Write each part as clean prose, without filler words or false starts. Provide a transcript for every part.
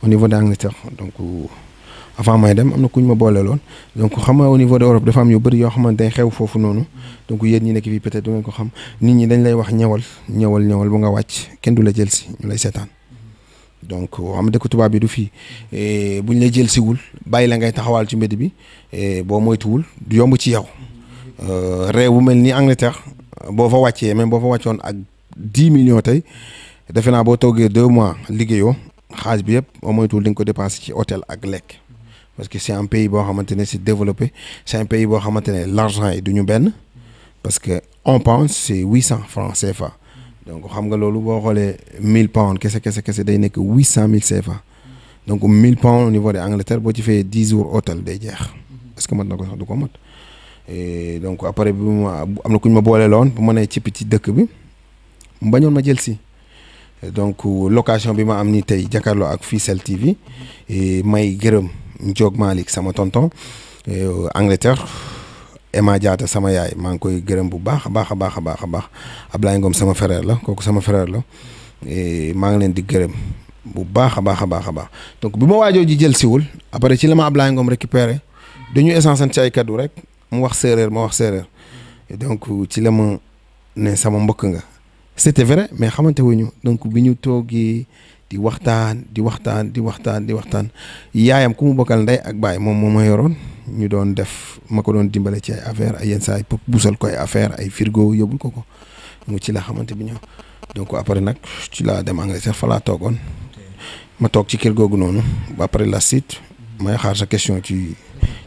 au niveau d'Angleterre donc avant may dem am na ku ñu ma boole loon donc xam nga au niveau de Europe dafa am yu bëri yoo xamante ne xew foofu noonu donc yéen ñi nekk fii peut-être du ngeen ko xam nit ñi dañ lay wax ñëwal bu nga wàcc kenn du la jël si ñu lay seetaan donc xam nga dëkk tubaab bi du fii bu ñu lay jël siwul bàyyi la ngay taxawaal ci mbedd bi boo moytuwul du yomb ci yow réew bu mel ni Angleterre boo fa wàccee même boo fa wàccoon ak 10 millions tey defe naa boo toogee 2 mois liggéeyoo xaaj bi yëpp boo moytuwul di nga ko dépensé ci hôtel ak lekk. Parce que c'est un pays boo xamante ne c'est développé c'est un pays boo xamante ne l'argent yi du ñu benn parce que on pense c'est 800 francs CFA donc xam nga loolu boo xoolee 1000 pounds kese day nekk 800 000 CFA donc 1000 pounds au niveau de Angleterre boo ci fayee 10 jours hôtel day jeex est-ce que mat na ko sax du ko mat et donc après bi ma am na ku ñu ma boole loon bu ma nee ci dëkk bi mu bañoon ma jël si donc location bi ma am ni tey jàkkaarloo ak Fissel TV may gërëm. Ndiog Malick sama tonton Angleterre Emma Diatta sama yaay maa ngi koy gërëm bu baax a baax Ablaye Ngom sama frère la kooku sama frère la maa ngi leen di gërëm bu baax a baax donc bi ma waajoo ji jël siwul après ci la ma Ablaye Ngom récupéré dañu essence ci ay kaddu rek mu wax séeréer ma wax séeréer donc ci la ma ne sama mbokk nga c'était vrai mais xamante wuñu donc bi ñu toogee di waxtaan yaayam ku mu bokkal ndey ak baay moom moo ma yoroon ñu doon def ma ko doon dimbale ci ay affaire ay yenn saa yi busal ko ay affaire ay frigo yóbbul ko mu ci la xamante bi ñëw donc après nag ci laa dem Angleterre fa laa toogoon ma toog ci kër googu noonu ba après la suite may xaar sa question ci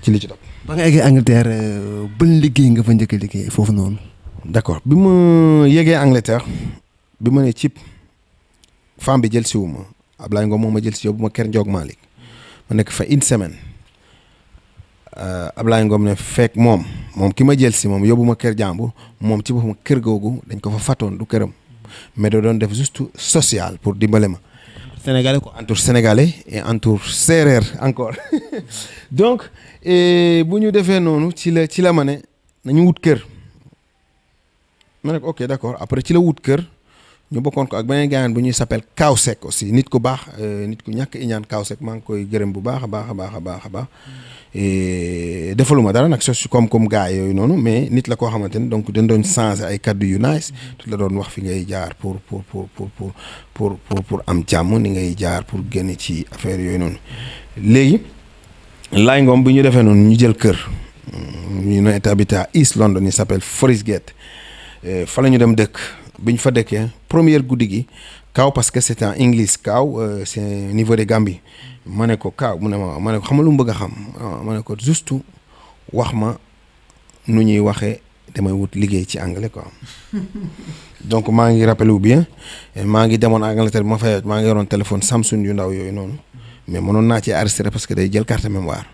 li ci topp. ba nga eggee Angleterre ban liggéey nga fa njëkk a liggéey foofu noonu. d'accord bi ma yeggee Angleterre bi ma ne cib femme bi jël si wu ma Ablaye Ngom moom ma jël si yóbbu ma kër Ndiog Malick ma nekk fa une semaine Ablaye Ngom ne fekk moom ki ma jël si moom yóbbu ma kër jàmbur moom ci boppam kër googu dañ ko fa fàttoon du këram mais da doon def juste social pour dimbale ma. Sénégalais quoi entre sénégalais et entre séeréer encore donc bu ñu defee noonu ci la ma ne nañu wut kër ma ne ko ok d'accord après ci la wut kër. ñu bokkoon ko ak beneen gaañaan bu ñuy s'appelle Kawsek aussi nit ku baax nit ku ñàkk iñaan Kawsek maa ngi koy gërëm bu baax a baax defaluma dara nag sos comme gars yooyu noonu mais nit la koo xamante ne donc dañ doon changer ay kaddu yu nice tu la doon wax fi ngay jaar pour am jàmm ni ngay jaar pour génn ci affaire yooyu noonu léegi Laye Ngom bi ñu defee noonu ñu jël kër ñu ne habité à East London il s'appelle Forest Gate fa la ñu dem dëkk bi ñu fa dëkkee première guddi gi Kaw parce que c'est en English Kaw c'est au niveau de Gambie ma ne ko Kaw mu ne ma ne ko xam nga lu mu bëgg a xam ma ne ko juste wax ma nu ñuy waxee damay wut liggéey ci anglais quoi donc maa ngi rappelé wu bien maa ngi demoon Angleterre bi ma fay maa ngi yoroon téléphone Samsung yu ndaw yooyu noonu mais mënoon naa ci enregistré parce que day jël carte mémoire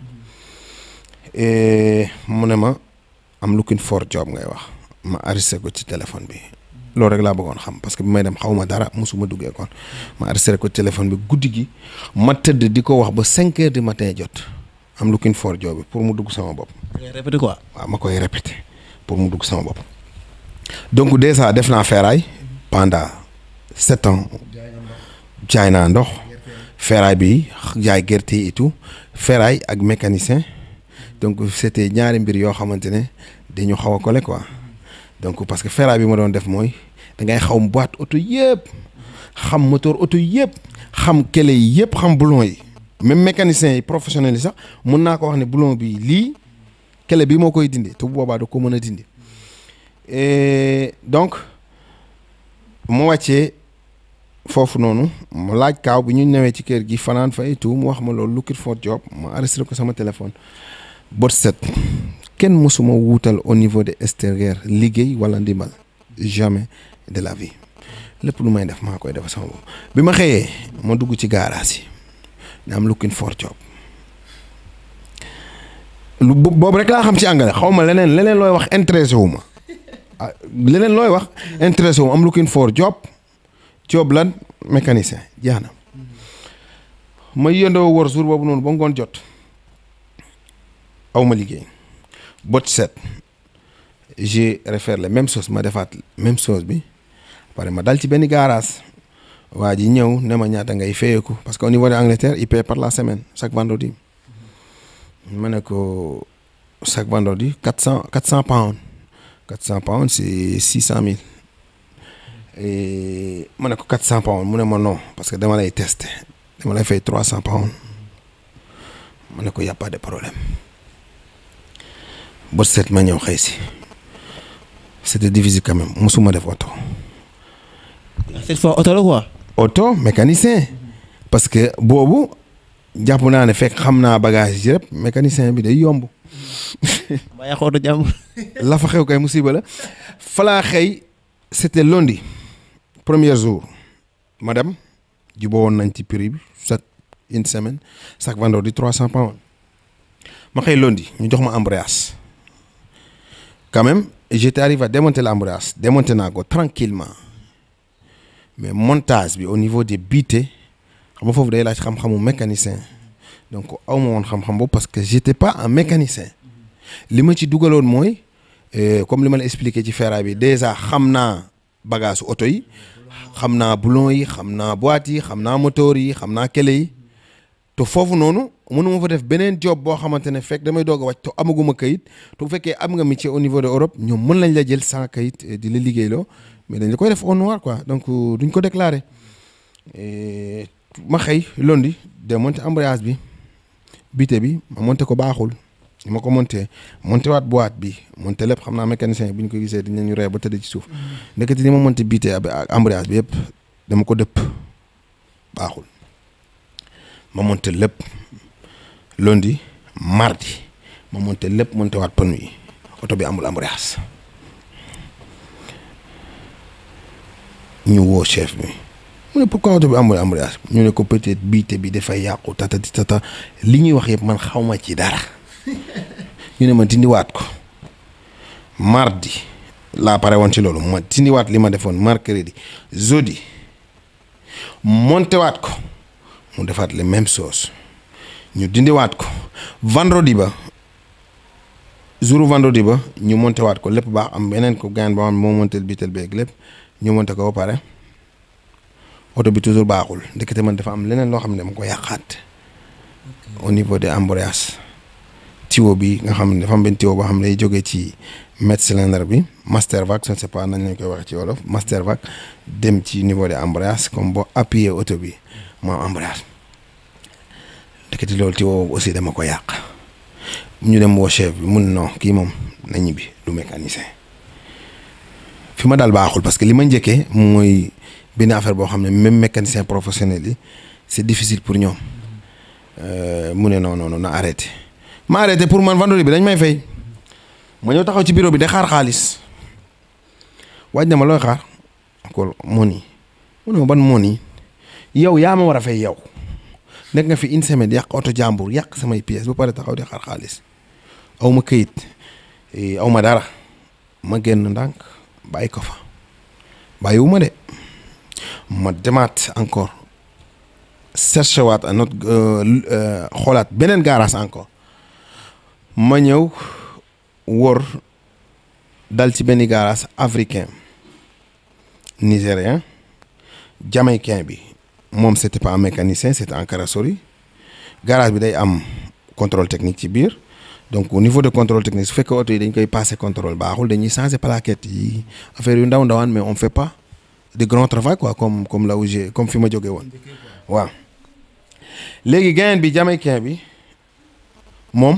mu ne ma am looking for job ngay wax ma enregistré ko ci téléphone bi loolu rek laa bëggoon xam parce que bi may dem xaw ma dara mosuma duggee kon ma enregistré ko téléphone bi guddi gi ma tëdd di ko wax ba 5 heures du matin jot am looking for job bi pour mu dugg sama bopp. répété quoi. waaw ma koy répété pour mu dugg sama bopp. donc déjà def naa ferraille pendant 7 ans jaay naa ndox ferraille bi jaay gerte yi et tout ferraille ak mécanicien donc c'était ñaari mbir yoo xamante ne dañu xaw a collé quoi. donc parce que ferraille bi ma doon def mooy da ngay xaw boîte auto yëpp xam moteur auto yëpp xam clé yi yëpp xam boulon yi même mécanicien yi professionnel yi sax mun naa ko wax ne boulon bi lii clé bi moo koy dindi te bu boobaa da ko mën a dindi donc mu wàccee foofu noonu mu laaj Kaaw bi ñu ñëwee ci kër gi fanaan fa et tout mu wax ma loolu looking for job ma enregistré ko sama téléphone bot set kenn mësuma wuutal au niveau de extérieur liggéey wala ndimbal jamais de la vie lépp lu may def maa koy def sama bopp bi ma xëyee ma dugg ci garage yi ne am looking for job lu boobu rek laa xam ci anglais xaw ma leneen looy wax intéressé wu ma leneen looy wax intéressé wu ma am looking for job lan mécanicien jeex na ma yëndoo wor jour boobu noonu ba ngoon jot aw ma liggéey bot set je réfère la même chose ma defaat même chose bi pare ma dal ci benn garage waa ji ñëw ne ma ñaata ngay fayeeku parce que au niveau de Angleterre il paie par la semaine chaque vendredi ma ne ko chaque vendredi 400 pounds 400 pounds c'est 600 000 et ma ne ko 400 pounds mu ne ma non parce que dama lay tester dama lay fay 300 pounds ma ne ko y a pas de problème bët set ma ñëw xëy si c'était difficile quand même musuma def oto. cette fois oto la quoi. auto mécanicien parce que boobu jàpp naa ne fekk xam naa bagage yi yëpp mécanicien bi day yomb. ba yàq oto jàmm. la fa xew kay musiba la falaa xëy c'était lundi premier jour ma dem jubóo woon nañ ci prix bi chaque une semaine chaque vendredi 300 pounds ma xëy lundi ñu jox ma embrayage quand même j'étais arrivé à démonter l'embrayage démonter naa ko tranquillement mais montage bi au niveau des bités xam nga foofu day laaj xam-xamu mécanicien donc aw ma woon xam-xam boobu parce que j'étais pas un mécanicien li ma ci dugaloon mooy comme li ma la expliqué ci ferraille bi déjà xam naa bagage oto yi xam naa boulon yi xam naa boîte yi xam naa moteur yi xam naa clé yi te foofu noonu mënuma fa def beneen job boo xamante ne fekk damay doog a wàcc te amaguma kayit te bu fekkee am nga métier au niveau de Europe ñoom mën lañ la jël sans kayit di la liggéeyloo mais dañ la koy def au noir quoi donc duñ ko déclarer ma xëy lundi démonter embrayage bi bité bi ma monté ko baaxul ma ko monté waat boîte bi monté lépp xam naa mécanicien bi ñu ko gisee dinañu ree ba tëdd ci suuf ndekete ni ma monté bité ak embrayage bi yëpp dama ko dëpp baaxul ma monté lépp lundi mardi ma monté lépp monté waat pneu yi oto bi amul embrayage ñu woo chef bi mu ne pourquoi oto bi amul embrayage ñu ne ko peut-être bité bi dafay yàqu tata li ñuy wax yëpp man xaw ma ci dara ñu ne ma dindiwaat ko mardi laa pare woon ci loolu ma dindiwaat li ma defoon mercredi jeudi monté waat ko mu defaat les mêmes choses ñu dindiwaat ko vendredi ba ñu monté waat ko lépp baax am beneen ko gaan ba xam moo monté bitel beeg lépp ñu monté ko ba pare oto bi toujours baaxul ndekete man dafa am leneen loo xam ne dama ko yàqaat au niveau des embrayages tuyau bi nga xam ne dafa am benn tuyau boo xam ne day jógee ci mètre cylindre bi master vac je ne sais pas nañ lañ koy waxee ci wolof master vac dem ci niveau des embrayages comme boo appuyer oto bi moo am embrayage ndekete loolu tuyau boobu aussi dama ko yàq ñu dem woo chef bi mun non kii moom na ñibbi du mécanicien fi ma daal baaxul parce que li ma njëkkee mooy benn affaire boo xam ne même mécanicien professionnel yi c'est difficile pour ñoom mu ne non na arrêté ma arrêté pour man vendredi bi dañ may fay ma ñëw taxaw ci bureau bi de xaar xaalis waaj na ma looy xaar encore money mu ne ma ban money yow yaa ma war a fay yow nekk nga fi une semaine yàq oto jàmbur yàq samay pièces ba pare taxaw di xaar xaalis aw ma këyit aw ma dara ma génn ndànk bàyyi ko fa bàyyiwu ma de ma demaat encore cherché waat un autre xoolaat beneen garage encore ma ñëw wër dal ci benn garage africain nigérien jamaïcain bi moom c'était pas un mécanicien c'était un carrosserie garage bi day am contrôle technique ci biir donc au niveau de contrôle technique su fekkee oto yi dañ koy passer contrôle baaxul dañuy changer plaquette yi affaire yu ndaw ndawaan mais on fait pas de grand travail quoi comme là où j'ai comme fi ma jógee woon waaw léegi gain bi jamaïcain bi moom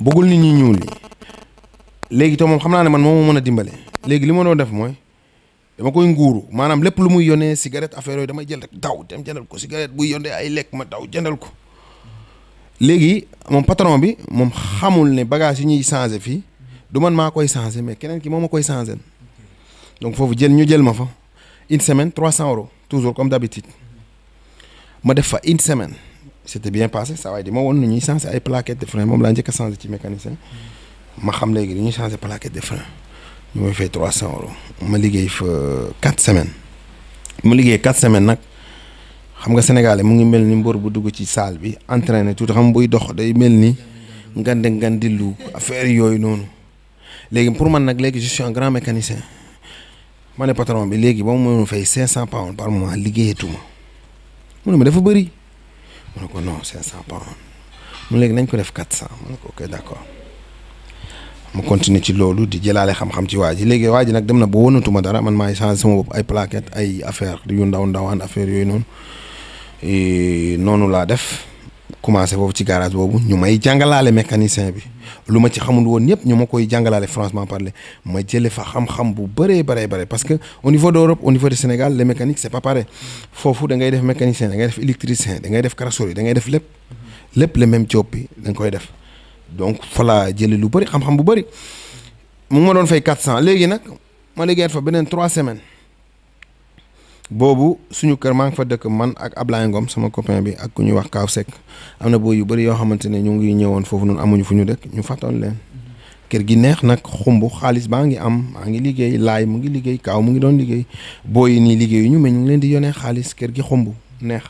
bëggul nit ñi ñuul yi léegi te moom xam naa ne man moo ma mën a dimbale léegi li ma doon def mooy dama koy nguuru maanaam lépp lu muy yónnee cigarette affaire yooyu damay jël rek daw dem jëndal ko cigarette buy yónnee ay lekk ma daw jëndal ko léegi moom patron bi moom xamul ne bagage yi ñuy changer fii du man maa koy changer mais keneen ki moom ma koy changer donc foofu ñu jël ma fa une semaine 300 euros toujours comme d'habitude ma def fa une semaine c'était bien passé ça waaye di ma woon nu ñuy changer ay plaquettes de frein moom laa njëkk a changer ci mécanicien ma xam léegi li ñuy changer plaquettes de frein ñu may fay 300 euros ma liggéey fa 4 semaines ma liggéey 4 semaines nag xam nga Sénégalais mu ngi mel ni mbër bu dugg ci salle bi entraîné tuuti xam buy dox day mel ni ngandillu affaire yooyu noonu léegi pour man nag léegi je suis un grand mécanicien ma ne patron bi léegi ba mu mënoon fay 500 pounds par mois liggéeyatuma mu ne ma dafa bëri ma ne ko non 500 pounds mu léegi nañ ko def 400 ma ne ko ok d'accord ma continuer ci loolu di jëlaale xam-xam ci waa ji léegi waa ji nag dem na ba wonatuma dara man maay changer sama bopp ay plaquettes ay affaire yu ndawaan affaire yooyu noonu noonu laa def commencé foofu ci garage boobu ñu may jàngalaale mécanicien bi lu ma ci xamul woon ñëpp ñu ma koy jàngalaale franchement parler ma jëlee fa xam-xam bu bëree parce que au niveau d'Europe au niveau du Sénégal les mécaniques c'est pas pareil foofu da ngay def mécanicien da ngay def électricien da ngay def carrosserie da ngay def lépp le même job bi da nga koy def donc fa laa jëlee lu bëri xam-xam bu bëri mu ma doon fay 400 léegi nag ma liggéeyat fa beneen 3 semaines boobu suñu kër maa ngi fa dëkk man ak Ablaye Ngom sama copain bi ak ku ñuy wax Kaaw Seck am na booy yu bëri yoo xamante ne ñu ngi ñëwoon foofu noonu amuñu fu ñu dëkk ñu fàttoon leen kër gi neex nag xumb xaalis baa ngi am maa ngi liggéey laay mu ngi liggéey Kaaw mu ngi doon liggéey booy yi nii liggéeyu ñu mais ñu ngi leen di yónnee xaalis kër gi xumb neex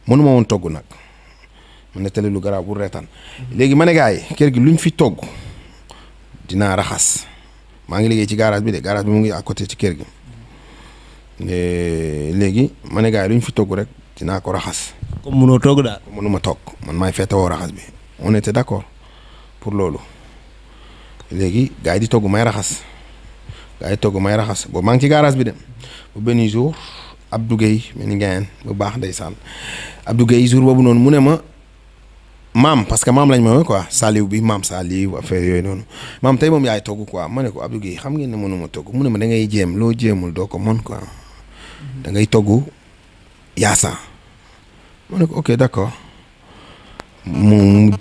mënuma woon togg nag mu ne tele lu garaaw bu reetaan léegi ma ne gars yi kër gi luñ fi togg dinaa raxas maa ngi liggéey ci garage bi mu ngi à côté ci kër gi léegi ma ne gars yi lu ñu fi togg rek dinaa ko raxas. comme mënoo togg daal. mënuma togg man maay feetewoo raxas bi on était d'accord pour loolu léegi gars yi di togg may raxas boobu maa ngi ci garage bi dem bu benn jour Abdou Gueye mel ni ngeen bu baax ndeysaan Abdou Gueye jour boobu noonu mu ne ma maam parce que maam lañ ma quoi Saliou bi maam Saliou affaire yooyu noonu maam tey moom yaay togg quoi ma ne ko Abdou Gueye xam ngeen ne mënuma togg mu ne ma da ngay jéem loo jéemul doo ko mën quoi da ngay togg yaasa ma ne ko ok d'accord mu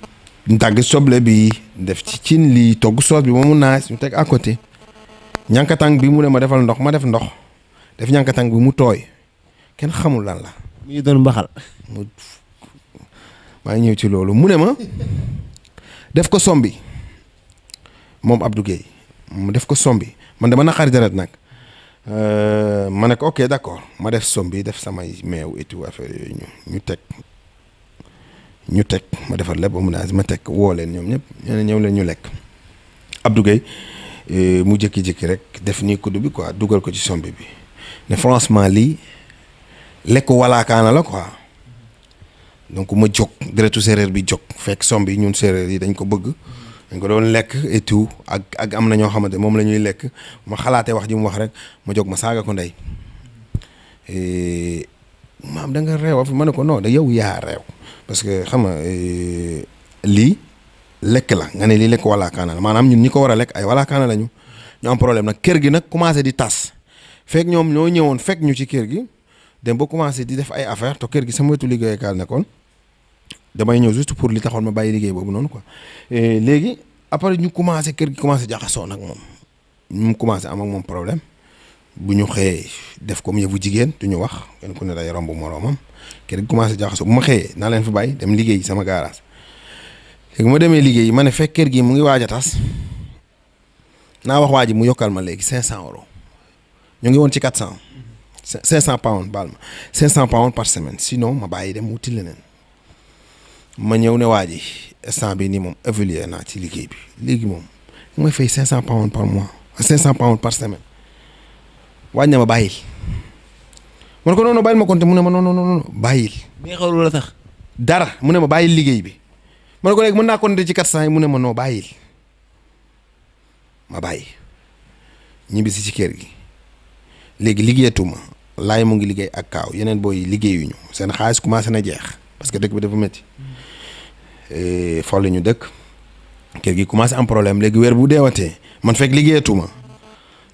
dagg soble bi def ci cin lii togg soos bi moomu naaj ñu teg à côté ñànkatang bi mu ne ma defal ndox ma def ndox def ñànkatang bi mu tooy kenn xamul lan la. mi ngi doon mbaxal. maa ngi ñëw ci loolu mu ne ma def ko sombi moom Abdou Gueye mu def ko sombi man dama naqari deret nag ma ne ko ok d'accord ma def sombi def samay meew et tout affaire yooyu ñu teg ma defar lépp ba mu naaj ma teg woo leen ñoom ñëpp ñëw leen ñu lekk Abdou Gueye mu jékki-jékki rek def nii kuddu bi quoi dugal ko ci sombi bi ne franchement lii lekk walaakaana la quoi. donc ma jóg deretu séeréer bi jóg fekk sombi ñun séeréer yi dañ ko bëgg dañ ko doon lekk et tout ak am na ñoo xamante moom la ñuy lekk ma xalaatee wax ji mu wax rek ma jóg ma saaga ko ndey maam da nga réew ma ne ko non da yow yaa réew parce que xam nga lii lekk la nga ne lii lekk walaakaana la maanaam ñun ñi ko war a lekk ay walaakaana lañu ñu am problème nag kër gi nag commencé di tas fekk ñoom ñoo ñëwoon fekk ñu ci kër gi dem ba commencé di def ay affaire to kër gi sama wetu liggéeykaal nekkoon damay ñëw juste pour li taxoon ma bàyyi liggéey boobu noonu quoi léegi après ñu commencé kër gi commencé jaxasoo nag moom ñu commencé am ak moom problème bu ñu xëyee def comme yëfu jigéen du ñu wax kenn ku ne day romb moroomam kër gi commencé jaxasoo bu ma xëyee naa leen fi bàyyi dem liggéey sama garage léegi ma demee liggéey ma ne fekk kër gi mu ngi waaj a tas naa wax waa ji mu yokkal ma léegi 500 euros ñu ngi woon ci 400 500 pounds baal ma 500 pounds par semaine sinon ma bàyyi dem wuti leneen ma ñëw ne waa ji instant bi nii moom évolué naa ci liggéey bi léegi moom mooy fay 500 pounds par mois 500 pounds par semaine waaj na ma bàyyil ma ne ko non bàyyil ma compter mu ne ma non bàyyil. neexalul la sax. dara mu ne ma bàyyil liggéey bi ma ne ko léegi mën naa compter ci 400 yi mu ne ma non bàyyil ma bàyyi ñibbisi ci kër gi léegi liggéeyatuma laay mu ngi liggéey ak Kaaw yeneen booy liggéeyuñu seen xaalis commencé na jeex parce que dëkk bi dafa métti fol ñu dëkk kër gi commencé am problème léegi weer bu deewatee man fekk liggéeyatuma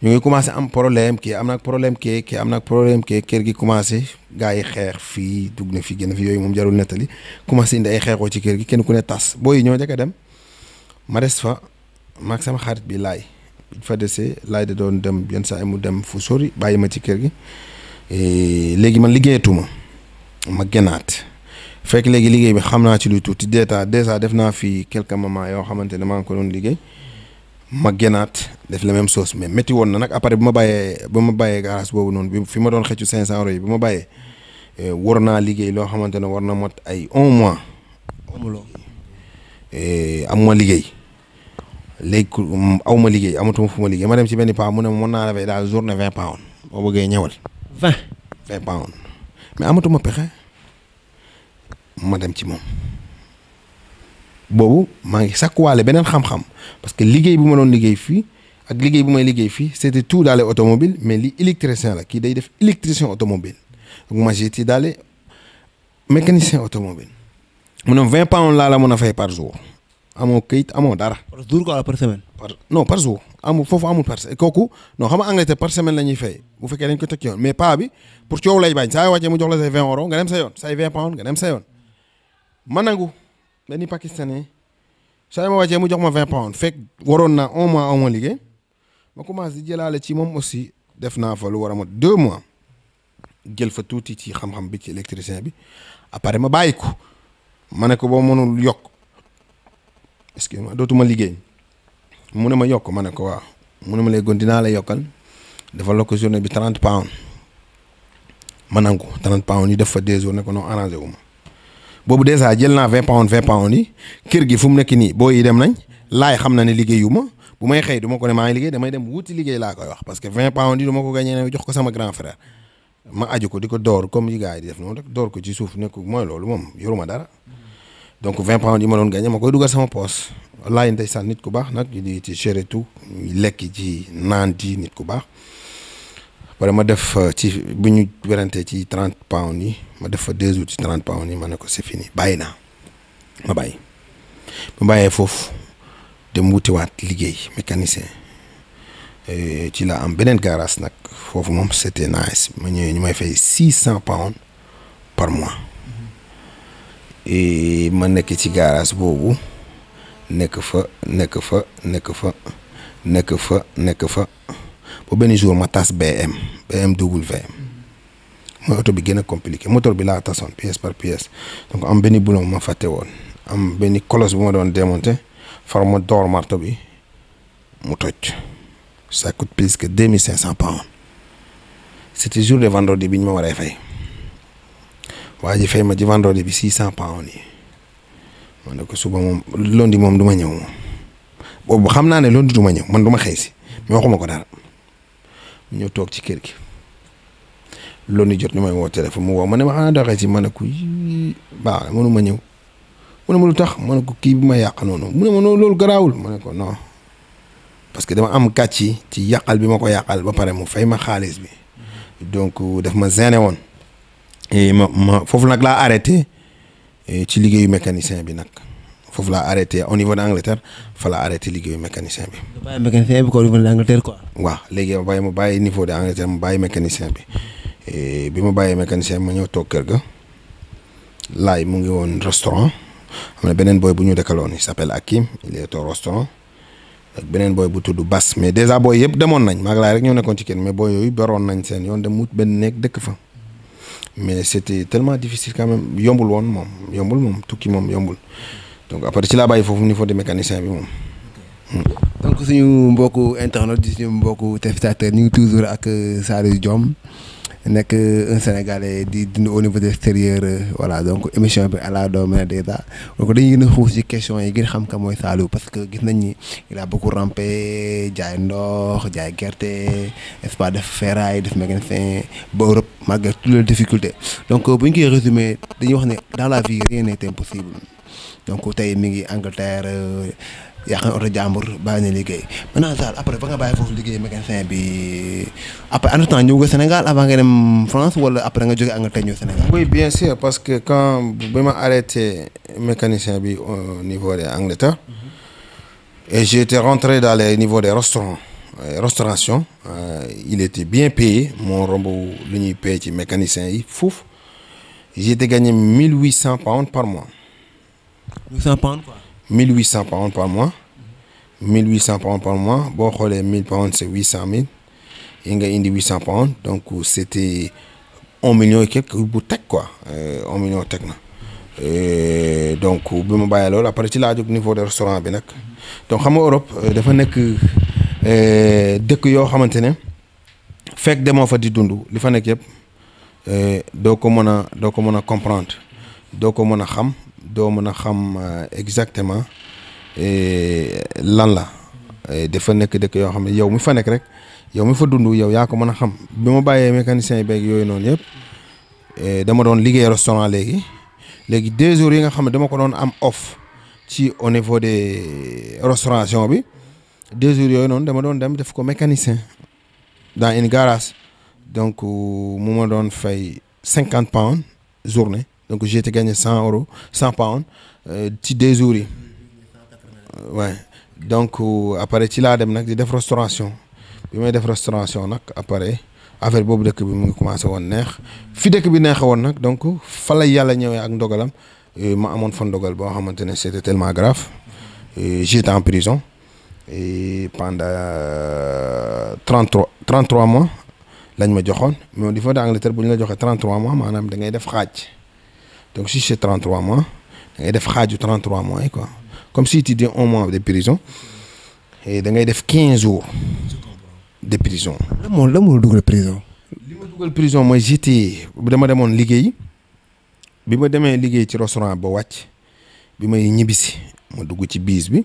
ñu ngi commencé am problème kii am nag problème kii am nag problème kër gi commencé gars yi xeex fii dugg na fi génn fi yooyu moom jarul nettali commencé indi ay xeexoo ci kër gi kenn ku ne tas booy ñoo njëkk a dem ma des fa maag sama xarit bi laay fa desee laay da doon dem yenn saa yi mu dem fu sori bàyyi ma ci kër gi léegi man liggéeyatuma ma génnaat fekk léegi liggéey bi xam naa ci lu tuuti déjà def naa fi quelques moments yoo xamante ne maa ngi ko doon liggéey ma génnaat def la même chose mais métti woon na nag après ba ma bàyyee garage boobu noonu bi fi ma doon xëccu 500 euros yi bi ma bàyyee war naa liggéey loo xamante ne war na mot ay 1 mois amuma liggéey léegi aw ma liggéey amatuma fu ma liggéey ma dem ci benn paa mu ne ma mën naa la fay daal journée 20 pounds boo bëggee ñëwal. 20 pounds mais amatuma pexe ma dem ci moom boobu maa ngi sakkuwaale beneen xam-xam parce que liggéey bu ma doon liggéey fii ak liggéey bu may liggéey fii c'était tout dans les automobiles mais li électricien la kii day def électricien automobile donc moi j'étais dans les mécanicien automobile mu ne 20 pounds laa la mën a fay par jour. amoo këyit amoo dara. par jour quoi par semaine. non par jour amul foofu amul par kooku non xam nga Angleterre par semaine la ñuy fay bu fekkee dañ ko teg yoon mais pas bi pour coow lay bañ saa yoo wàccee mu jox la say 20 euros nga dem sa yoon say 20 pounds nga dem sa yoon. ma nangu benn pakistanais saa yoo ma wàccee mu jox ma 20 pounds fekk waroon naa 1 mois amoo liggéey ma commencé di jëlaale ci moom aussi def naa fa lu war a mot 2 mois jël fa tuuti ci xam-xam bi ci électricien bi après ma bàyyi ko ma ne ko boo mënul yokk. excuse-moi dootuma liggéey mu ne ma yokk ma ne ko waaw mu ne ma léegi dinaa la yokkal dafa la ko journée bi 30 pounds ma nangu 30 pounds yi def fa 2 jours ne ko non arrangé wu ma boobu dèjà jël naa 20 pounds yi kër gi fu mu nekk nii boo yi dem nañ laay xam na ne liggéeyu ma bu may xëy du ma ko ne maa ngi liggéey damay dem wuti liggéey laa koy wax parce que 20 pounds yi du ma ko gagné ne jox ko sama grand frère ma aju ko di ko door comme yi gars yi di def noonu rek door ko ci suuf nekk mooy loolu moom yoruma dara. donc 20 pounds yi ma doon gagné ma koy dugal sama poos laay ndeysaan nit ku baax nag di ci gérer tout lekk ji naan ji nit ku baax pare ma def ci bu ñu werante ci 30 pounds yi ma def fa 2 jours ci 30 pounds yi ma ne ko c'est fini bàyyi naa ma bàyyi ma bàyyee foofu dem wutiwaat liggéey mécanicien ci la am beneen garage nag foofu moom c'était nice ma ñëwee ñu may fay 600 pounds par mois. ma nekk ci garage boobu nekk fa ba benn jour ma tas BMW mooy oto bi gën a compliqué moteur bi laa tasoon pièce par pièce donc am benn boulon ma fàtte woon am benn colosse bu ma doon démonter far ma door marto bi mu toj ça coûte plus que 2500 pounds c'était jour de vendredi bi ñu ma waree fay. waa ji fay ma ci vendredi bi 600 pounds yi ma ne ko suba moom lundi moom du ma ñëw moom boobu xam naa ne lundi du ma ñëw man du ma xëy si mais waxuma ko dara ñëw toog ci kër gi lundi jot ñu may woo téléphone mu woo ma ne ma xanaa doxee si ma ne ko baax na mënu ma ñëw mu ne ma lu tax ma ne ko kii bi ma yàq noonu mu ne ma noonu loolu garaawul ma ne ko non parce que dama am gàcc ci yàqal bi ma ko yàqal ba pare mu fay ma xaalis bi donc daf ma gêné woon. ma foofu nag laa arrêté ci liggéeyu mécanicien bi nag foofu laa arrêté au niveau d'Angleterre fa laa arrêté liggéeyu mécanicien bi. nga bàyyi mécanicien bi quoi au niveau d'Angleterre quoi. waaw léegi ma bàyyi niveau d'Angleterre ma bàyyi mécanicien bi bi ma bàyyi mécanicien bi ma ñëw toog kër ga laay mu ngi woon restaurant am na beneen boy bu ñu dëkkaloon il s'appelle Hakim il est au restaurant ak beneen boy bu tudd Bass mais déjà boy yëpp demoon nañ maag laay rek ñoo nekkoon ci kenn mais boy yooyu beroon nañ seen yoon dem wut benn nekk dëkk fa. mais c'était tellement difficile quand même yombul woon moom tukki moom yombul donc après ci laa bàyyi foofu niveau de mécanicien bi moom. donc suñu mbokku internet di suñu mbokku téléspectateur ñu ngi toujours ak Saliou Diome nekk un Sénégalais di dund au niveau de l'extérieur voilà donc émission bi à la domaine déjà donc dañuy gën a xuus ci question yi gën xam ka mooy Saliou parce que gis nañ ni il a beaucoup rampé jaay ndox jaay gerte n'est-ce pas def ferraille def mécanicien ba Europe malgré toutes les difficultés donc bu ñu koy résumer dañuy wax ne dans la vie rien n'est impossible donc tey mi ngi Angleterre yàq na oto jàmbur bàyyi na liggéey maintenant daal après ba nga bàyyi foofu liggéey mécanicien bi après en temps ñëw nga Sénégal avant nga dem France wala après nga jógee Angleterre ñëw Sénégal. oui bien sûr parce que quand bi ma arrêté mécanicien bi au niveau de Angleterre et j'étais rentré dans les niveaux des restaurants restauration il était bien payé moo romb lu ñuy payé ci mécanicien yi foofu j'étais gagné 1800 pounds par mois. 1800 pounds quoi. 1800 pounds par mois 1800 pounds par mois boo xoolee 1000 pounds c'est 800 000 yi nga indi 800 pounds donc c'était 1 million et quelque bu teg quoi 1 million teg na donc bi ma bàyyee loolu après ci laa jóg niveau de restaurant bi nag donc xam nga Europe dafa nekk dëkk yoo xamante ne fekk demoo fa di dund li fa nekk yëpp doo ko mën a comprendre doo ko mën a xam exactement lan la dafa nekk dëkk yoo xam ne yow mi fa nekk rek yow mi fa dund yow yaa ko mën a xam bi ma bàyyee mécanicien yi beeg yooyu noonu yëpp dama doon liggéey restaurant léegi 2 jours yi nga xam ne dama ko doon am off ci au niveau de restauration bi 2 jours yooyu noonu dama doon dem def ko mécanicien dans une garage donc mu ma doon fay 50 pounds journée donc j'ai été gagné 100 euros 100 pounds ci 2 jours yi ouais donc après ci laa dem nag di def restauration bi may def restauration nag après affaire boobu dëkk bi mu ngi commencé woon neex fi dëkk bi neexe woon nag donc fa la yàlla ñëwee ak ndogalam ma amoon fa ndogal boo xamante ne c'était tellement grave j'étais en prison et pendant 33 mois lañ ma joxoon mais au niveau d'Angleterre bu ñu la joxee 33 mois maanaam da ngay def xaaj donc si c'est 33 mois da ngay def xaaju 33 mois yi quoi comme si tu dis 1 mois de prison et da ngay def 15 jours de prison. la moo dugal prison. li ma dugal prison mooy j'étais dama demoon liggéey bi ma demee liggéey ci restaurant ba wàcc bi may ñibbisi ma dugg ci biis bi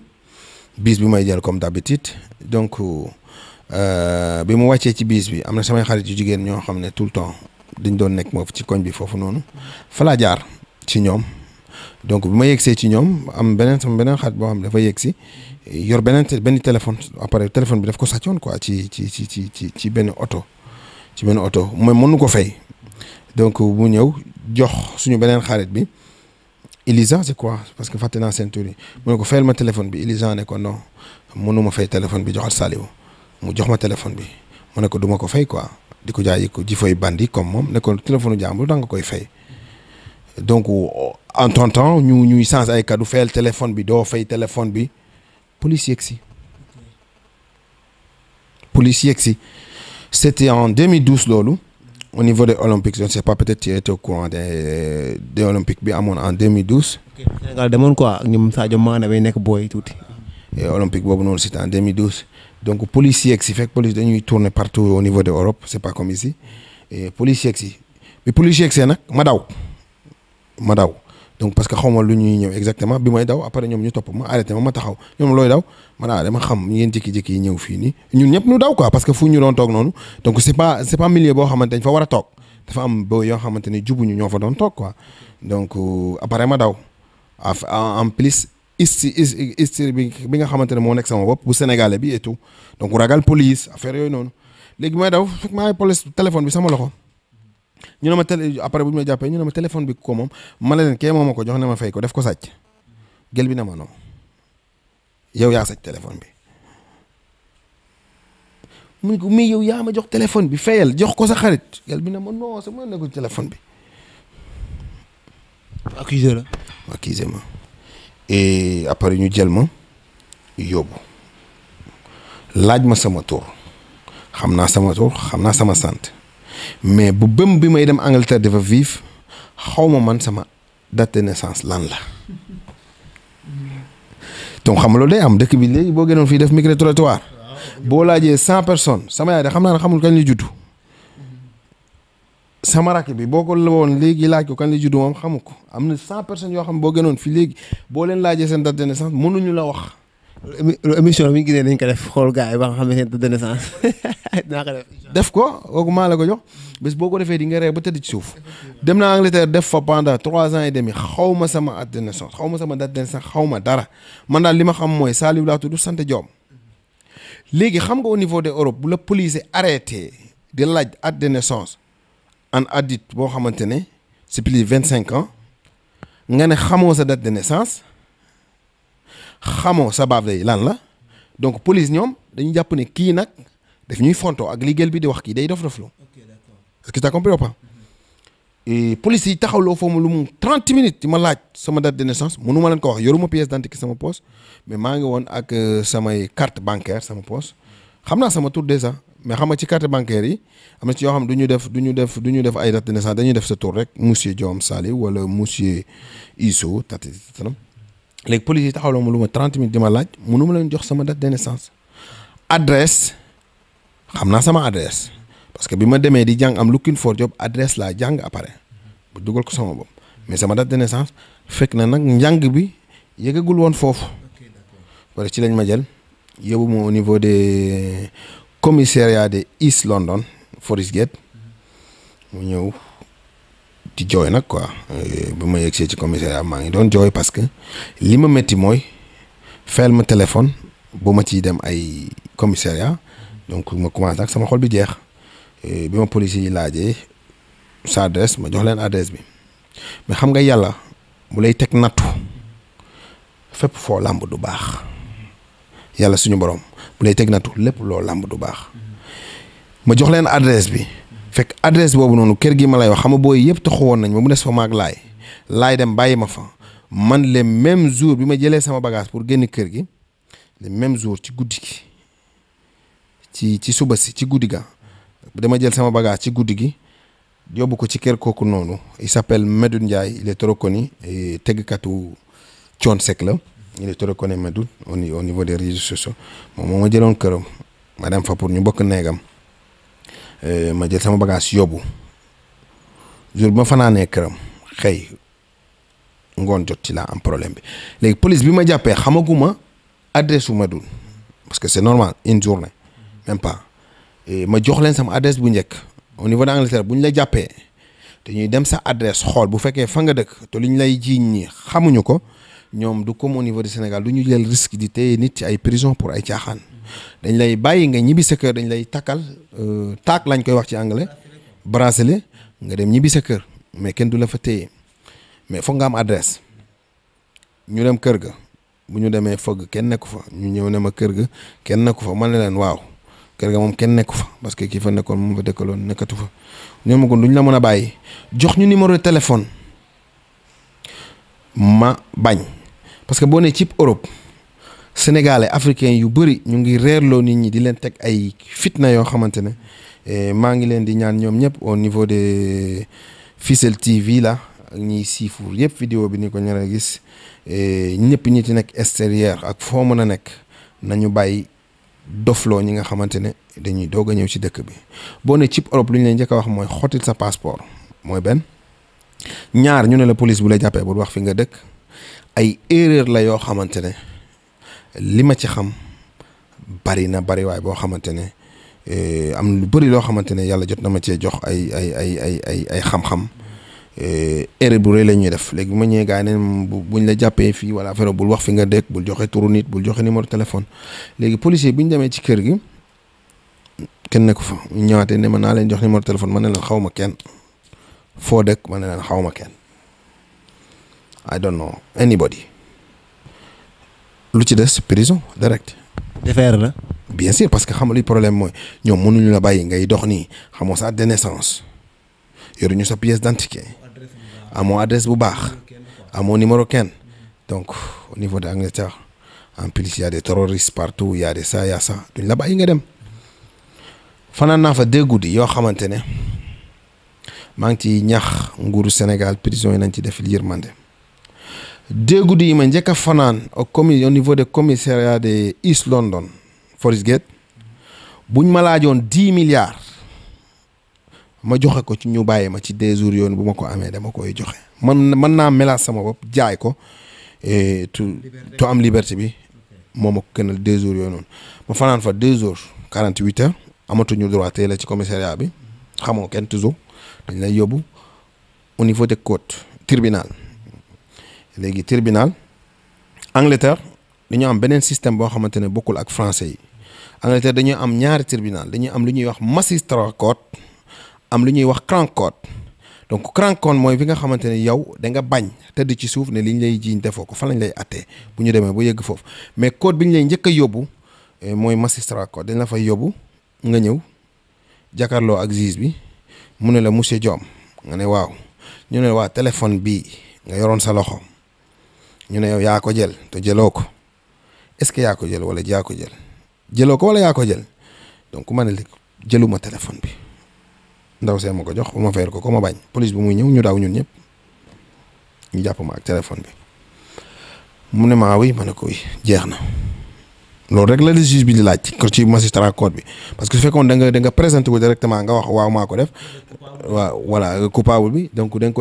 may jël comme d'habitude donc bi mu wàccee ci biis bi am na samay xarit yu jigéen ñoo xam ne tout le temps dañ doon nekk moo ci koñ bi foofu noonu fa laa jaar ci ñoom donc bi ma yegsee ci ñoom am sama beneen xarit boo xam ne dafa yegsi yor benn téléphone appareil téléphone bi daf ko sàccoon quoi ci benn oto mooy mënu ko fay donc mu ñëw jox suñu beneen xarit bi Elisa c'est quoi parce que fàtte naa seen tur yi mu ne ko fayal ma téléphone bi Elisa ne ko non mënu ma fay téléphone bi joxal Saliou mu jox ma téléphone bi mu ne ko du ma ko fay quoi di ko jaay ko ji fay bandi comme moom ne ko téléphone jàmbur da nga koy fay donc en temps ñuy change ay kaddu fayal téléphone bi doo fay téléphone bi police yegsi c'était en 2012 loolu au niveau des Olympiques je ne sais pas peut-être tu étais au courant des Olympiques bi amoon en 2012. Sénégal demoon quoi ak ñoom Sadio Mané bay nekk booy tuuti. Olympique boobu noonu c'était en 2012 donc police yegsi fekk police dañuy tourner partout au niveau de Europe c'est pas comme ici et police yegsi bi police yegsee nag ma daw donc parce que xaw ma lu ñuy ñëw exactement bi may daw après ñoom ñu topp ma arrêté ma taxaw ñoom looy daw dama xam ngeen jékki-jékki yi ñëw fii nii ñun ñëpp ñu daw quoi parce que fu ñu doon toog noonu donc c'est pas milieu boo xamante dañ fa war a toog dafa am boo yoo xamante ni jubuñu ñoo fa doon toog quoi donc après ma daw en plus histoire bi nga xamante ne moo nekk sama bopp bu sénégalais bi et tout donc ragal police affaire yooyu noonu léegi may daw fekk maa ngi police téléphone bi sama loxo. ñu ne ma après bu ñu ma jàppee ñu ne ma téléphone bi ko moom ma ne leen kee moom ma ko jox ne ma fay ko def ko sàcc gel bi ne ma non yow yaa sàcc téléphone bi mu ne ko mais yow yaa ma jox téléphone bi fayal jox ko sa xarit gel bi ne ma non sama nekkul téléphone bi. accusé ma et après ñu jël ma yóbbu laaj ma sama tur xam naa sama sant. mais bu bëm bi may dem Angleterre dafa vif xaw ma man sama date de naissance lan la donc xam nga loolu day am dëkk bi léegi boo gënoon fii def micro-trottoir boo laajee 100 personnes sama yaay de xam naa ne xamul kañ la juddu sama rakk bi boo ko woon léegi laaj ko kañ la juddu moom xamu ko am na 100 personnes yoo xam boo gënoon fii léegi boo leen laajee seen date de naissance mënuñu la wax. émission bi ñu gisee dañ ko def xool gars yi ba nga xam ne seen date de naissance dinaa ko def ko kooku maa la ko jox bés boo ko defee di nga ree ba tëdd ci suuf dem naa Angleterre def fa pendant 3 ans et demi xaw ma sama date de naissance xaw ma sama date de naissance xaw ma dara man daal li ma xam mooy Saliou laa tudd sant Diom léegi xam nga au niveau de Europe bu la police arrêté di laaj date de naissance en adulte boo xamante ne c'est plus de 25 ans nga ne xamoo sa date de naissance xamoo sa baab day lan la donc police ñoom dañu jàpp ne kii nag daf ñuy fonto ak liggéey bi di wax kii day dof-doflu est-ce que t'as compris ou pas et police yi taxawloo foofu lu mu 30 minutes di ma laaj sama date de naissance mënu ma leen ko wax yoruma pièce d'identité sama poche mais maa ngi woon ak samay carte bancaire sama poche xam naa sama tur déjà mais xam nga ci carte bancaire yi am na ci yoo xam du ñu def ay date de naissance dañuy def sa tur rek monsieur Diom Saliou wala monsieur Isso tatatam léegi police yi taxawloo ma lu ma 30 minutes di ma laaj mënu ma leen jox sama date de naissance adresse xam naa sama adresse parce que bi ma demee di jàng am looking for job adresse laa jàng après bu dugal ko sama bopp mais sama date de naissance fekk na nag njàng bi yëgagul woon foofu pare ci lañ ma jël yóbbu ma au niveau des commissariat de East London Forest Gate mu ñëw di jooy nag quoi bu ma yegsee ci commissariat maa ngi doon jooy parce que li ma métti mooy fayal ma téléphone bu ma ciy dem ay commissariat donc ma commencé nag sama xol bi jeex bi ma police yi laajee sa adresse ma jox leen adresse bi mais xam nga yàlla bu lay teg nattu fépp foo làmb du baax yàlla suñu borom bu lay teg nattu lépp loo làmb du baax ma jox leen adresse bi fekk adresse boobu noonu kër gi ma lay wax xam nga booy yëpp taxu woon nañ ma mu des fa maag laay dem bàyyi ma fa man le même jour bi ma jëlee sama bagage pour génn kër gi le même jour ci guddi gi ci suba si ci guddi ga dama jël sama bagage ci guddi gi yóbbu ko ci kër kooku noonu il s'appelle Medoune Ndiaye il est trop connu teggkatu Thione Seck la il est trop connu Medoune au niveau des réseaux sociaux moom moo ma jëloon këram ma dem fa pour ñu bokk neegam ma jël sama bagage yóbbu jour bi ma fanaanee këram xëy ngoon jot ci laa am problème bi léegi police bi ma jàppee xamaguma adresse su Medoune parce que c'est normal une journée même pas ma jox leen sama adresse bu njëkk au niveau d'Angleterre bu ñu la jàppee dañuy dem sa adresse xool bu fekkee fa nga dëkk te lu ñu lay jiiñ ñi xamuñu ko ñoom du comme au niveau du Sénégal du ñu jël risque di téye nit ci ay prison pour ay caaxaan dañ lay bàyyi nga ñibbi sa kër dañ lay takkal taak lañ koy wax ci anglais bracelet nga dem ñibbi sa kër mais kenn du la fa téye mais foog nga am adresse ñu dem kër ga bu ñu demee fëgg kenn nekku fa ñu ñëw ne ma kër ga kenn nekku fa man ne leen waaw kër ga moom kenn nekku fa parce que kii fa nekkoon moom fa dëkkaloon nekkatu fa ñoom ko duñ la mën a bàyyi jox ñu numéro de téléphone ma bañ parce que boo nee ci Europe sénégalais africain yu bëri ñu ngi reerloo nit ñi di leen teg ay fitna yoo xamante ne maa ngi leen di ñaan ñoom ñëpp au niveau de Fissel TV la ak ñiy siifuur yëpp vidéo bi ni ko ñara gis ñëpp ñi ci nekk extérieur ak foo mën a nekk nañu bàyyi dofloo ñi nga xamante ne dañuy doog a ñëw ci dëkk bi boo ne cib Europe lu ñu leen njëkk a wax mooy xottil sa passeport mooy benn ñaar ñu ne la police bu lay jàppee bul wax fi nga dëkk ay erreur la yoo xamante ne li ma ci xam bari na bari waay boo xamante ne am lu bëri loo xamante ne yàlla jot na ma cee jox ay xam-xam erreur bu rëy la ñuy def léegi bu ma ñëwee gars yi ne buñ la jàppee fii wala affaire bul wax fi nga dëkk bul joxe turu nit bul joxe numéro téléphone léegi policier bi ñu demee ci kër gi kenn nekku fa ñu ñëwaatee ne ma naa leen jox numéro téléphone ma ne leen xaw ma kenn foo dëkk ma ne leen xaw ma kenn I don't know anybody lu ci des prison direct. defeere la. bien sûr parce que xam nga li problème mooy ñoom mënuñu la bàyyi ngay dox nii xamoo sa date de naissance yoruñu sa pièce d'identité amoo adresse bu baax amoo numéro kenn donc au niveau de Angleterre en plus y a des terroristes partout y a des ça y a ça duñ la bàyyi nga dem. fanaan naa fa 2 guddi yoo xamante ne maa ngi ci ñax nguuru Sénégal prison yi nañ ci def yërmande 2 guddi yi ma njëkk a fanaan au niveau de commissariat de East London Forest Gate buñ ma laajoon 10 milliards ma joxe ko ci ñu bàyyi ma ci 2 jours yoon bu ma ko amee dama koy joxe mën naa melaat sama bopp jaay ko to am liberté bi moo ma ko gënal 2 jours yooyu noonu ma fanaan fa 2 jours 48 heures amatuñu droit tey la ci commissariat bi xamoo kenn toujours dañ lay yóbbu au niveau de côte tribunal léegi tribunal Angleterre dañu am beneen système boo xamante ne bokkul ak français yi Angleterre dañuy am ñaari tribunal dañuy am lu ñuy wax magistrate court am lu ñuy wax crown court donc crown court mooy fi nga xamante ne yow da nga bañ tëdd ci suuf ne liñ lay jiiñ defoo ko fan lañ lay attee bu ñu demee ba yegg foofu mais court bi ñu lay njëkk a yóbbu mooy magistrate court dañ la fay yóbbu nga ñëw jàkkaarloo ak juge bi mu ne la monsieur Diome nga ne waaw ñu ne waa téléphone bii nga yoroon sa loxo ñu ne yow yaa ko jël te jëloo ko est-ce que yaa ko jël wala yaa ko jël jëloo ko wala yaa ko jël donc ma ne la jëluma téléphone bi ndaw see ma ko jox ma fayal ko ma bañ police bi muy ñëw ñu daaw ñun ñëpp ñu jàpp ma ak téléphone bi mu ne ma oui ma ne ko oui jeex na loolu rek la le juge bi di laaj ko ci magistrat court bi parce que su fekkoon da nga présenté wu directement nga wax waaw maa ko def waaw voilà coupable bi donc dañ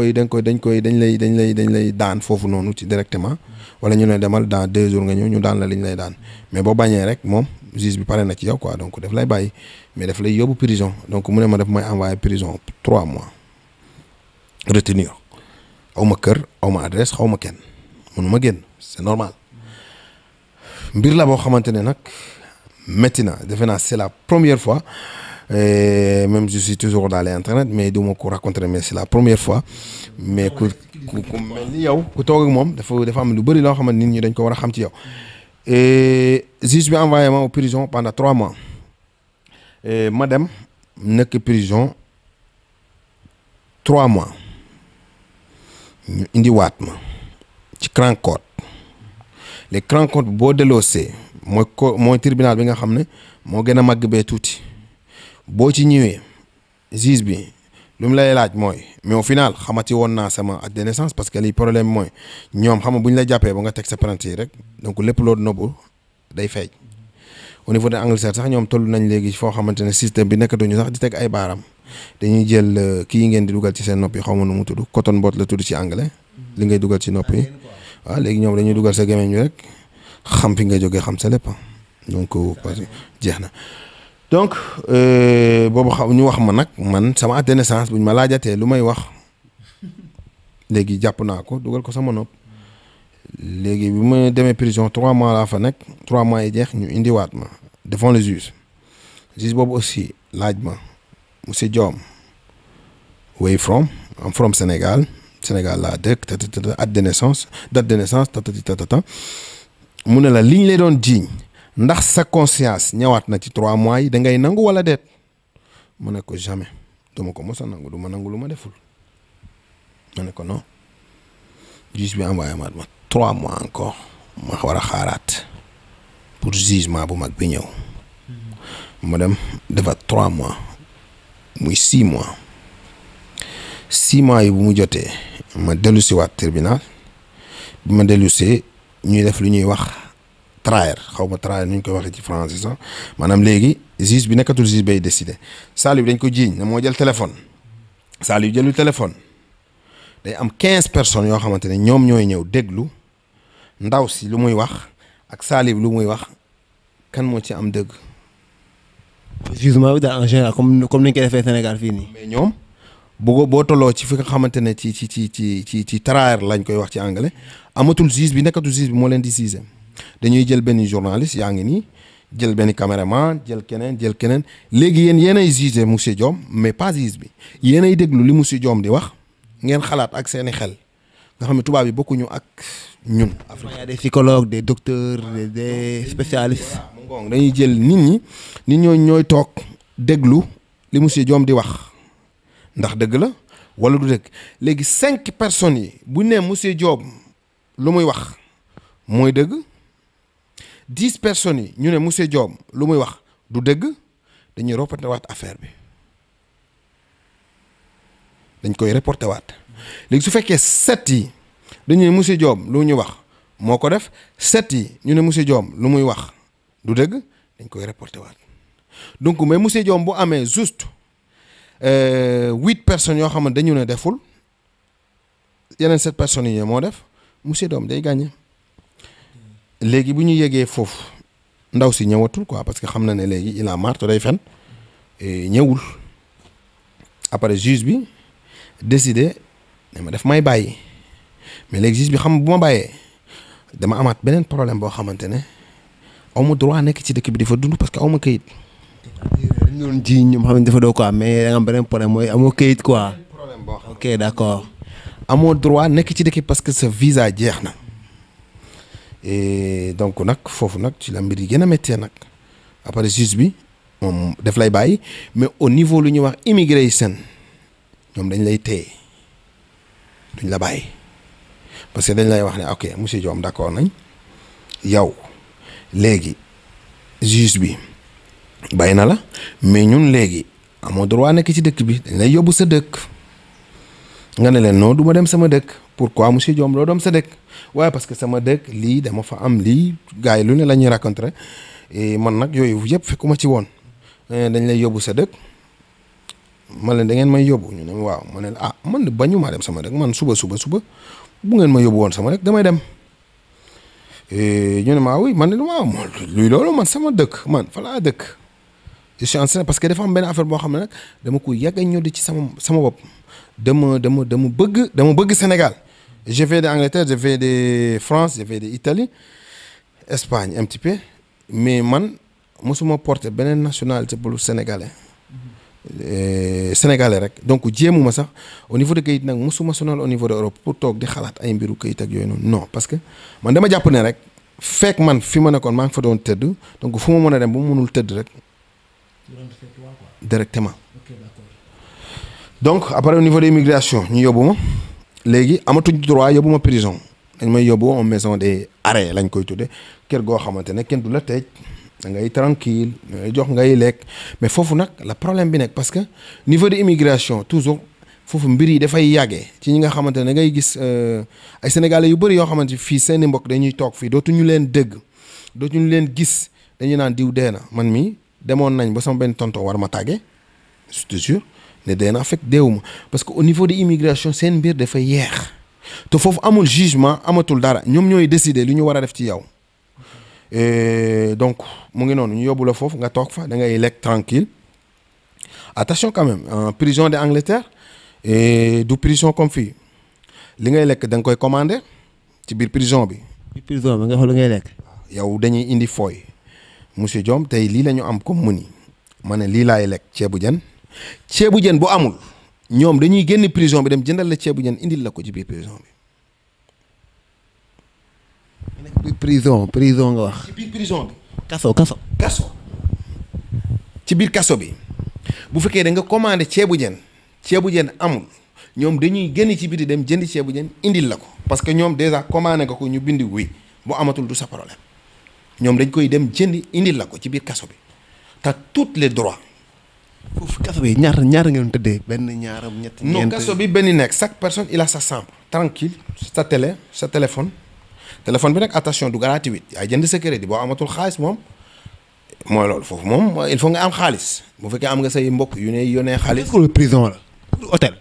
lay daan foofu noonu ci directement wala ñu ne demal dans 2 jours nga ñëw ñu daan la liñ lay daan mais boo bañee rek moom juge bi pare na ci yow quoi donc daf lay bàyyi mais daf lay yóbbu prison donc mu ne ma daf may envoyé prison 3 mois retenir aw ma kër aw ma adresse xaw ma kenn mënu ma génn c'est normal mbir la boo xamante ne nag métti na defe naa c'est la première fois même je suis toujours dans les internet mais du ma ko raconter mais c'est la première fois mais ku mel ni yow ku toog ak moom dafa am lu bëri loo xamante nit ñi dañ ko war a xam ci yow juge bi envoyé ma au prison pendant 3 mois ma dem nekk prison 3 mois ñu indiwaat ma ci Grand Côte les Grand Côte boo delloosee mooy tribunal bi nga xam ne moo gën a màgg bee tuuti boo ci ñëwee juge bi lu mu lay laaj mooy mais au final xamati woon naa sama acte de naissance parce que lii problème mooy ñoom xam nga bu ñu la jàppee ba nga teg sa plainte yi rek donc lépp loolu nëbbu day feeñ au niveau de Angleterre sax ñoom toll nañ léegi foo xamante ne système bi nekkatuñu sax di teg ay baaram dañuy jël kii ngeen di dugal ci seen nopp yi xaw ma nu mu tudd cotton bud la tudd ci anglais li ngay dugal ci nopp yi waaw léegi ñoom dañuy dugal sa gémmiñ rek xam fi ngay jógee xam sa lépp donc jeex na donc boobu xam ñu wax ma nag man sama acte de naissance buñ ma laajatee lu may wax léegi jàpp naa ko dugal ko sama nopp léegi bi ma demee prison 3 mois laa fa nekk 3 mois yi jeex ñu indiwaat ma devant le juge boobu aussi laaj ma monsieur Diome where you from I'm from Sénégal laa dëkk date de naissance tatata mu ne la liñ lay doon jiiñ ndax sa conscience ñëwaat na ci 3 mois yi da ngay nangu wala déet mu ne ko jamais duma ko mos a nangu du ma nangu lu ma deful ma ne ko non juge bi envoyé ma 3 mois encore ma war a xaaraat pour jugement bu mag bi ñëw ma dem defaat 3 mois muy 6 mois 6 mois yi bu mu jotee ma dellu si waat tribunal bi ma dellu see ñuy def lu ñuy wax traire xaw ma traire nu ñu koy waxee ci français sax maanaam léegi juge bi nekkatul juge bay décider Saliou dañ ko jiiñ ne moo jël téléphone Saliou jëlul téléphone day am 15 personnes yoo xamante ne ñoom ñooy ñëw déglu ndaw si lu muy wax ak Saliou lu muy wax kan moo ci am dëgg. jugement bi daal en général comme ni ñu koy defee Sénégal fii nii. mais ñoom boo tolloo ci fi nga xamante ne ci traire lañ koy wax ci anglais amatul juge bi nekkatul juge bi moo leen di siise dañuy jël benn journaliste yaa ngi nii jël benn caméraman jël keneen léegi yéenay juge monsieur Diome mais pas juge bi yéenay déglu li monsieur Diome di wax ngeen xalaat ak seeni xel nga xam ne tubaab yi bokkuñu ak ñun. Afrique y a des psychologues des docteurs des spécialistes. dañuy jël nit ñooy toog déglu li monsieur Diome di wax ndax dëgg la wala du dëgg léegi 5 personnes yi bu ne monsieur Diome lu muy wax mooy dëgg 10 personnes yi ñu ne monsieur Diome lu muy wax du dëgg dañuy reporté waat affaire bi dañ koy reporté waat léegi su fekkee 7 yi dañu ne monsieur Diome lu ñu wax moo ko def 7 yi ñu ne monsieur Diome lu muy wax du dëgg dañ koy reporté waat donc mais monsieur Diome bu amee juste 8 personnes yoo xam ne dañu ne deful yeneen 7 personnes yi moo def monsieur Diome day gagné léegi bu ñu yegee foofu ndaw si ñëwatul quoi parce que xam na ne léegi il a marre te day fen ñëwul après juge bi décidé ne ma def may bàyyi mais léegi juge bi xam bu ma bàyyee dama amaat beneen problème boo xamante ne aw ma droit nekk ci dëkk bi di fa dund parce que aw ma këyit. dañu doon ji ñoom xam ne dafa doo quoi mais da nga am beneen problème mooy amoo këyit quoi. problème boo xam ok d'accord. amoo droit nekk ci dëkk bi parce que sa visa jeex na et donc nag foofu nag ci la mbir yi gën a méttee nag après juge bi moom daf lay bàyyi mais au niveau lu ñuy wax immigration ñoom dañ lay téye duñ la bàyyi parce que dañ lay wax ne ok monsieur Diome d'accord nañ yow léegi juge bi bàyyi na la mais ñun léegi amoo droit nekk ci dëkk bi dañ lay yóbbu sa dëkk nga ne leen non du ma dem sama dëkk pourquoi monsieur Diome doo dem sa dëkk waaye parce que sama dëkk lii dama fa am lii gars yi lu ne la ñuy raconter et man nag yooyu yëpp fekkuma ci woon dañ lay yóbbu sa dëkk man leen da ngeen may yóbbu ñu ne waaw ma ne ah man de bañu maa dem sama dëkk man suba bu ngeen ma yóbbu woon sama dëkk damay dem ñu ne ma oui man ne waaw luy loolu man sama dëkk man fa laa dëkk je suis en train parce que dafa am benn affaire boo xam ne nag dama ko yàgg a ñëw di ci sama bopp dama bëgg Sénégal. J'ai fait d'Angleterre, j'ai fait de France, j'ai fait d'Italie, Espagne un petit peu mais man mosuma porter beneen nationalité pour sénégalais sénégalais rek donc jéemuma sax au niveau de kayit nag mosuma sonal au niveau de Europe pour toog di xalaat ay mbiru kayit ak yooyu noonu non parce que man dama jàpp ne rek fekk man fi ma nekkoon maa ngi fa doon tëdd donc fu ma mën a dem bu ma mënul tëdd rek directement donc après au niveau de l'immigration ñu yóbbu ma léegi amatuñ droit yóbbu ma prison dañ may yóbbu en maison des arrêts lañ koy tudde kër goo xamante ne kenn du la tëj da ngay tranquille ngay jox ngay lekk mais foofu nag la problème bi nekk parce que niveau de immigration toujours foofu mbir yi dafay yàggee ci ñi nga xamante ne da ngay gis ay sénégalais yu bëri yoo xamante fii seeni mbokk dañuy toog fii dootuñu leen dégg dootuñu leen gis dañuy naan diw dee na man mii demoon nañ ba sama benn tonton war ma tàggee je te jure ne dee naa fekk deewuma parce que au niveau de immigration seen mbir dafay yeex te foofu amul jugement amatul dara ñoom ñooy décider li ñu war a def ci yow donc mu ngi noonu ñu yóbbu la foofu nga toog fa da ngay lekk tranquille attention quand même prison d'Angleterre du prison comme fii li ngay lekk da nga koy commander ci biir prison bi. ci prison bi nga xool ngay lekk. yow dañuy indi fooy monsieur Diome tey lii la ñu am comme menu ma ne lii laay lekk ceebu jën bu amul ñoom dañuy génn prison bi dem jëndal la ceebu jën indil la ko ci biir prison bi. prison nga wax. ci biir prison bi. kaso. ci biir kaso bi bu fekkee da nga commandé ceebu jën amul ñoom dañuy génn ci biti dem jënd ceebu jën indil la ko parce que ñoom déjà commandé nga ko ñu bindi oui bu amatul du sa problème ñoom dañ koy dem jënd indil la ko ci biir kaso bi t'as tous les droits. foofu kaso bi ñaar ngeen tëddee benn ñaaram ñett ñeent. non kaso bi benn nekk chaque personne il a sa chambre tranquille sa télé sa téléphone bi nag attention du gratuit yaay jënd sa crédit boo amatul xaalis moom mooy loolu foofu moom il faut nga am xaalis bu fekkee am nga say mbokk yu ne yónnee xaalis. est-ce que prison la hôtel.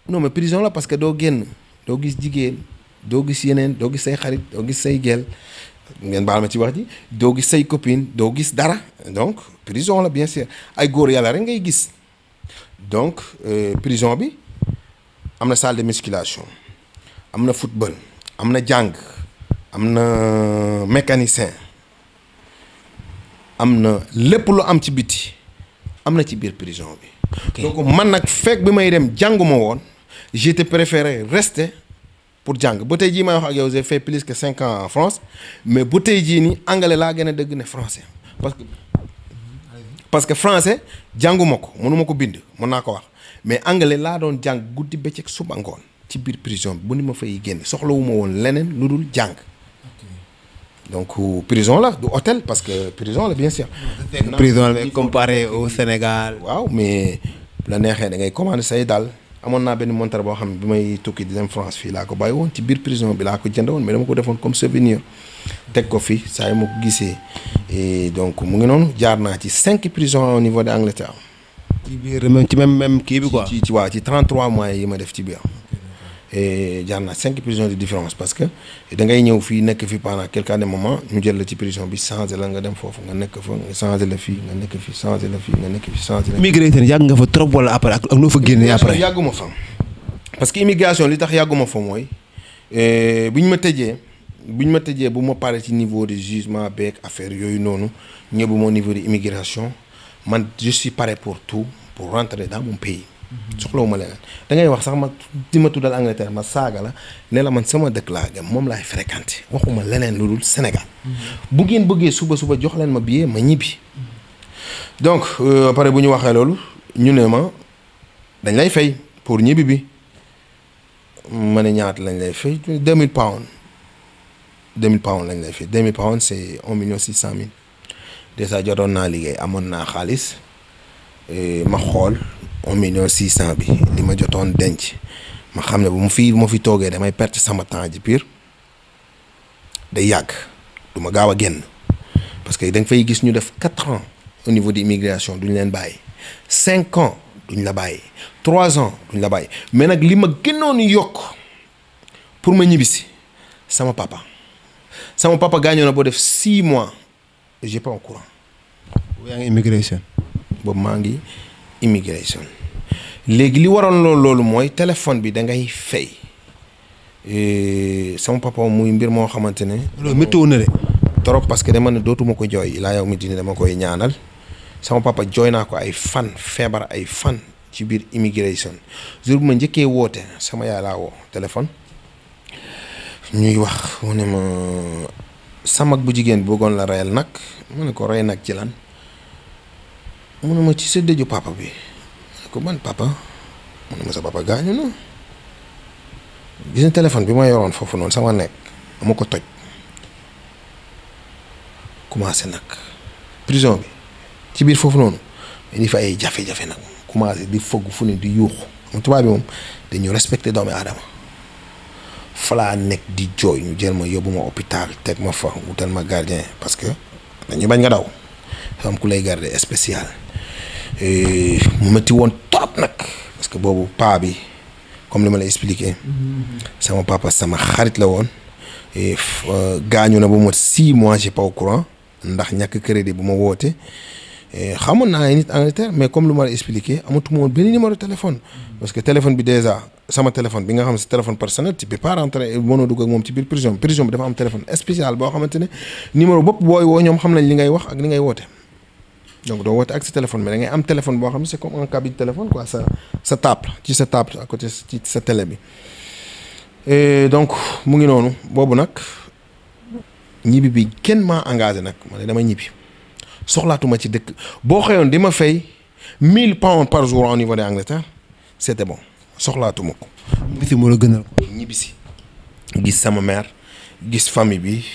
non mais prison la parce que doo génn doo gis jigéen doo gis yeneen doo gis say xarit doo gis say gel ngeen baal ma ci wax ji doo gis say copine doo gis dara donc prison la bien sûr ay góor yàlla rek ngay gis donc prison bi am na salle de musculation am na football am na jàng am na mécanicien am na lépp lu am ci biti am na ci biir prison bi. donc man nag fekk bi may dem jànguma woon j'étais préféré rester pour jàng ba tey jii may wax ak yow j'ai fait plus que 5 ans en France mais bu tey jii nii anglais laa gën a dëgg ne français parce que français jànguma ko mënuma ko bind mën naa ko wax mais anglais laa doon jàng guddi bëccëg suba ngoon ci biir prison bi bu ni ma fay génn soxlawuma woon leneen lu dul jàng. donc prison la du hôtel parce que prison la bien sûr. prison la comparé au Sénégal. waaw mais la neexee da ngay commander say daal amoon naa benn montre boo xam ne bi may tukki di dem France fii laa ko bàyyi woon ci biir prison bi laa ko jënd woon mais dama ko defoon comme souvenir teg ko fii saa yi ma ko gisee et donc mu ngi noonu jaar naa ci 5 prisons au niveau de Angleterre. ci biir ci même kii bi quoi. ci 33 mois yi ma def ci biir. et jaar naa 5 prisons de différence parce que da ngay ñëw fii nekk fi pendant quelques moments ñu jël la ci prison bi changé la nga dem foofu nga nekk fa nga changé la fii nga nekk fi changé la fii nga nekk fi changé la. immigration yàgg nga fa trop wala après ak noo fa génnee après. yàgguma fa parce que immigration li tax yàgguma fa mooy bu ñu ma tëjee bu ma paree ci niveau de jugement beeg affaire yooyu noonu ñëbu moo niveau de immigration man je suis paré pour tout pour rentrer dans mon pays. soxlawu ma leneen da ngay wax sax ma di ma tuddal Angleterre ma saaga la ne la man sama dëkk laa gëm moom laay fréquenté waxuma leneen lu dul Sénégal bu ngeen bëggee suba jox leen ma billet ma ñibbi donc après bu ñu waxee loolu ñu ne ma dañ lay fay pour ñibbi bi ma ne ñaata lañ lay fay 2000 pounds lañ lay fay 2000 pounds c'est 1,6 million déjà jotoon naa liggéey amoon naa xaalis ma xool 1,6 million bi li ma jotoon denc ma xam ne bu ma fi toogee damay perte sama temps ji pire day yàgg du ma gaaw a génn parce que da nga fay gis ñu def 4 ans au niveau de l'immigration duñ leen bàyyi 5 ans duñ la bàyyi 3 ans duñ la bàyyi mais nag li ma gënoon yokk pour ma ñibbisi sama papa gaañoo na boo def 6 mois j'ai pas au courant. yaa ngi immigration. boobu maa ngi immigration léegi li waroon loolu mooy téléphone bi da ngay fay sama papa muy mbir moo xamante ne. loolu météo na de. trop parce que dama ne dootuma ko jooy laa yow mi dina dama koy ñaanal sama papa jooy naa ko ay fan feebar ay fan ci biir immigration jour bu ma njëkkee woote sama yaay laa woo téléphone ñuy wax mu ne ma sa mag bu jigéen bëggoon la reyal nag mu ne ko rey nag ci lan mu ne ma ci sa dëju papa bi ko ban papa mu ne ma sa papa gaañu na gis na téléphone bi ma yoroon foofu noonu sama nekk ama ko toj commencé nag prison bi ci biir foofu noonu di fa ay jafe-jafe nag commencé di fogg fu ne di yuuxu mu tubaab bi moom dañu respecté doomi aadama falaa nekk di jooy ñu jël ma yóbbu ma hôpital teg ma fa wutal ma gardien parce que dañu bañ nga daw dafa am ku lay garder spécial mu métti woon trop nag parce que boobu paa bi comme li ma lay expliqué sama papa sama xarit la woon gaañu na ba mu 6 mois j'ai pas au courant ndax ñàkk crédit bu ma woote xamoon naa ay nit Angleterre mais comme lu ma la expliqué amatuma woon benn numéro de téléphone parce que téléphone bi déjà sama téléphone bi nga xam ne téléphone personnel tu peux pas rentrer mënoo dugg ak moom ci biir prison bi dafa am téléphone spécial boo xamante ne numéro bopp booy woo ñoom xam nañ li ngay wax ak li ngay woote donc doo woote ak sa téléphone mais da ngay am téléphone boo xam ne c'est comme un cabine téléphone quoi sa table ci sa table à côté ci sa télé bi donc mu ngi noonu boobu nag ñibbi bi kenn maa engagé nag ma ne dama ñibbi soxlaatuma ci dëkk boo xëyoon di ma fay 1000 pounds par jour au niveau de Angleterre c'était bon soxlaatuma ko. ñibbisi moo la gënal ko. ñibbisi gis sama mère gis famille bi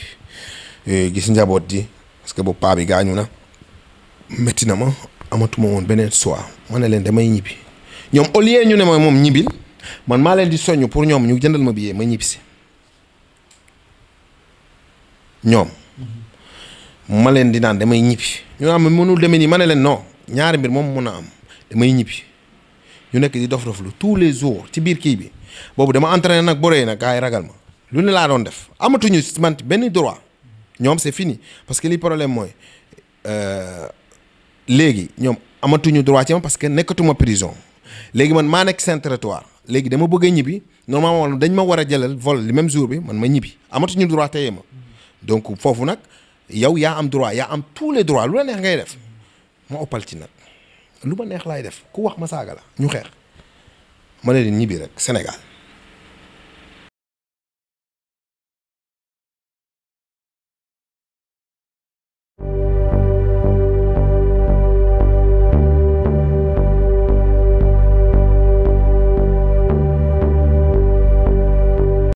gis njaboot ji parce que boobu paa bi gaañu na métti na ma amatuma woon beneen choix ma ne leen damay ñibbi ñoom au lieu ñu ne ma moom ñibbil man maa leen di soññ pour ñoom ñu jëndal ma billet ma ñibbisi ñoom. ma leen di naan damay ñibbi ñu naan ma mënul demee nii ma ne leen non ñaari mbir moom mun a am damay ñibbi ñu nekk di dof-doflu tous les jours ci biir kii bi boobu dama entraîné nag boree nag gars yi ragal ma lu ne laa doon def amatuñu man benn droit ñoom c'est fini parce que li problème mooy léegi ñoom amatuñu droit ci ma parce que nekkatuma prison léegi man maa nekk seen territoire léegi dama bëgg a ñibbi normalement dañ ma war a jëlal vol le même jour bi man ma ñibbi amatuñu droit téye ma donc foofu nag. yow yaa am droit yaa am tous les droits lu la neex ngay def ma ëppal ci nag lu ma neex laay def ku wax ma saaga la ñu xeex ma ne leen ñibbi rek Sénégal